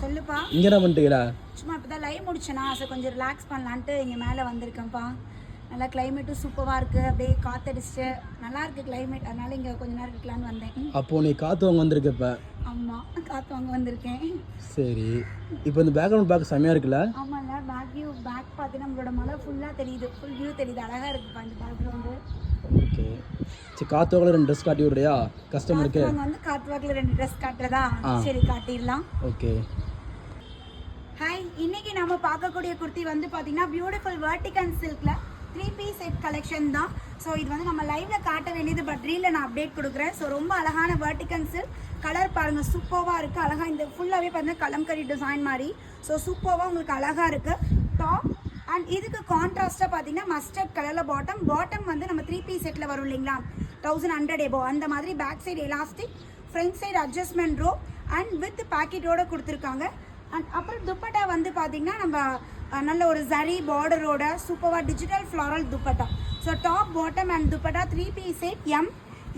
சொல்லுப்பா. இங்க என்ன பண்ணிட்டீங்கடா? சும்மா இப்பதான் லைவ் முடிச்சேனா, சோ கொஞ்சம் ரிலாக்ஸ் பண்ணலான்ட்டு இங்க மேல வந்திருக்கேன்ப்பா. நல்லா கிளைமேட்டும் சூப்பரா இருக்கு. அப்படியே காத்தடிச்சு நல்லா இருக்கு கிளைமேட். அதனால இங்க கொஞ்ச நேரம் இருக்கலாம்னு வந்தேன். அப்போ நீ காத்து வாங்க வந்திருக்க இப்ப? ஆமா, காத்து வாங்க வந்திருக்கேன். சரி, இப்போ இந்த பேக்ரவுண்ட் பார்க்க செமையா இருக்குல்ல? ஆமாங்க, பேக் பார்த்தீங்கன்னா நம்மளோட மலை ஃபுல்லா தெரியுது. ஃபுல் வியூ தெரியுது. அழகா இருக்குப்பா இந்த பேக்ரவுண்டு. ஓகே, சரி. காத்து வாங்கல 2 ட்ரெஸ் காட்டி விடுறியா கஸ்டமருக்கு? அவங்க வந்து காத்து வாக்குல 2 ட்ரெஸ் காட்டுறதா? சரி, காட்டிடலாம். ஓகே. ஹாய், இன்னைக்கு நம்ம பார்க்கக்கூடிய குர்த்தி வந்து பார்த்தீங்கன்னா பியூட்டிஃபுல் வெர்டிகல் சில்க்ல 3 பீஸ் செட் கலெக்ஷன் தான். ஸோ இது வந்து நம்ம லைவ்ல காட்ட வேண்டியது, பட் ரீல்ல நான் அப்டேட் கொடுக்குறேன். ஸோ ரொம்ப அழகான வெர்டிகல் சில்க் கலர் பாருங்க, சூப்பராக இருக்கு. அழகா இந்த ஃபுல்லாகவே பார்த்தீங்கன்னா கலம்கரி டிசைன் மாதிரி. ஸோ சூப்பராக உங்களுக்கு அழகா இருக்கு டாப். அண்ட் இதுக்கு கான்ட்ராஸ்டாக பார்த்தீங்கன்னா மஸ்டர்ட் கலரில் பாட்டம் வந்து நம்ம 3 பீஸ் செட்டில் வரும் இல்லைங்களா, 1100 எபோ அந்த மாதிரி. Back side elastic, front side adjustment ரோ அண்ட் வித் பேக்கெட்டோட கொடுத்துருக்காங்க. அண்ட் அப்புறம் துப்பட்டா வந்து பார்த்தீங்கன்னா நம்ம நல்ல ஒரு ஜரி பார்டரோட சூப்பராக digital floral dupatta. So top bottom and dupatta 3 piece set M,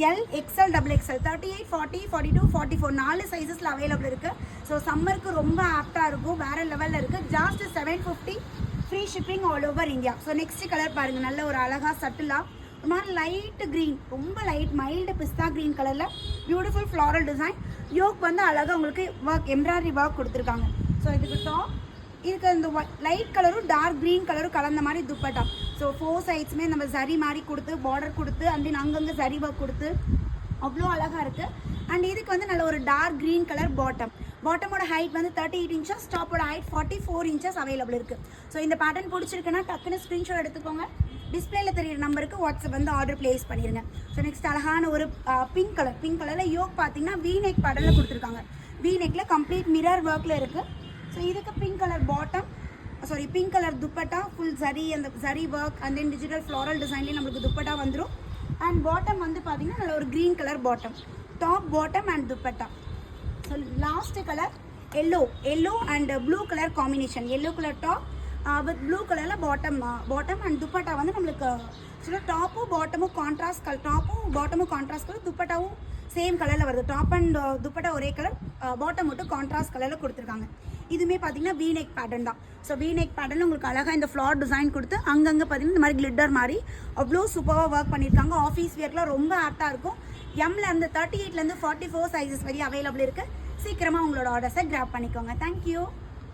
L, XL, XXL 38, 40, 42, 44 4 சைஸஸில் அவைலபிள் இருக்குது. ஸோ சம்மருக்கு ரொம்ப ஆப்டாக இருக்கும். வேறு லெவலில் இருக்குது. Just 750 free shipping all over India. So next colour பாருங்கள், நல்ல ஒரு அழகாக சட்டிலாக ஒரு மாதிரி லைட் க்ரீன், ரொம்ப லைட் மைல்டு பிஸ்தா க்ரீன் கலரில் பியூட்டிஃபுல் ஃப்ளாரல் டிசைன். யோக் வந்து அழகாக உங்களுக்கு ஒர்க், எம்ப்ராய்டரி ஒர்க் கொடுத்துருக்காங்க. ஸோ இதுக்கு டாப் இதுக்கு இந்த லைட் கலரும் டார்க் க்ரீன் கலரும் கலந்த மாதிரி துப்பட்டா. ஸோ 4 சைட்ஸுமே நம்ம சரி மாதிரி கொடுத்து பார்டர் கொடுத்து அண்ட் தென் அங்கங்கே சரி ஒர்க் கொடுத்து அவ்வளோ அழகாக இருக்குது. அண்ட் இதுக்கு வந்து நல்ல ஒரு டார்க் க்ரீன் கலர் பாட்டமோட ஹைட் வந்து 38 இன்ச்சஸ், டாப்போட ஹைட் 44 இன்ச்சஸ் அவைலபிள் இருக்குது. ஸோ இந்த பேட்டர்ன் பிடிச்சிருக்குன்னா டக்குன்னு ஸ்க்ரீன்ஷாட் எடுத்துக்கோங்க. டிஸ்பிளேல தெரியுற நம்பருக்கு வாட்ஸ்அப் வந்து ஆர்டர் பிளேஸ் பண்ணிடுங்க. ஸோ நெக்ஸ்ட் அழகான ஒரு பிங்க் கலரில் யோக் பார்த்தீங்கன்னா V-neck பேட்டர்னில் கொடுத்துருக்காங்க. V-neckல கம்ப்ளீட் மிரர் ஒர்க்கில் இருக்குது. ஸோ இதுக்கு pink colour dupatta, full zari, அந்த zari work and then digital floral டிசைன்லேயே நம்மளுக்கு துப்பட்டா வந்துடும். அண்ட் பாட்டம் வந்து பார்த்தீங்கன்னா நல்ல ஒரு green colour bottom, top bottom and dupatta. So last colour yellow and blue colour combination. Yellow colour top with blue கலரில் பாட்டம் அண்ட் துப்பட்டா வந்து நம்மளுக்கு டாப்பும் பாட்டமும் கான்ட்ராஸ்ட் கலர், கலர், துப்பட்டாவும் சேம் கலரில் வருது. டாப் அண்ட் துப்பட்டா ஒரே கலர், பாட்டம் மட்டும் கான்ட்ராஸ்ட் கலரில் கொடுத்துருக்காங்க. இதுவுமே பார்த்தீங்கன்னா V-neck பேட்டர்ன் தான். ஸோ V-neck பேட்டர்னில் உங்களுக்கு அழகாக இந்த ஃப்ளார் டிசைன் கொடுத்து அங்கங்கே பார்த்தீங்கன்னா இந்த மாதிரி கிளிட்டர் மாதிரி அவ்வளோ சூப்பராக ஒர்க் பண்ணியிருக்காங்க. ஆஃபீஸ் வியர்க்கெலாம் ரொம்ப ஆப்டாக இருக்கும். எம்லேருந்து 38லேருந்து 44 சைஸஸ் வரையும் அவைலபிள் இருக்குது. சீக்கிரமாக உங்களோட ஆர்டர்ஸை கிராப் பண்ணிக்கோங்க. தேங்க்யூ.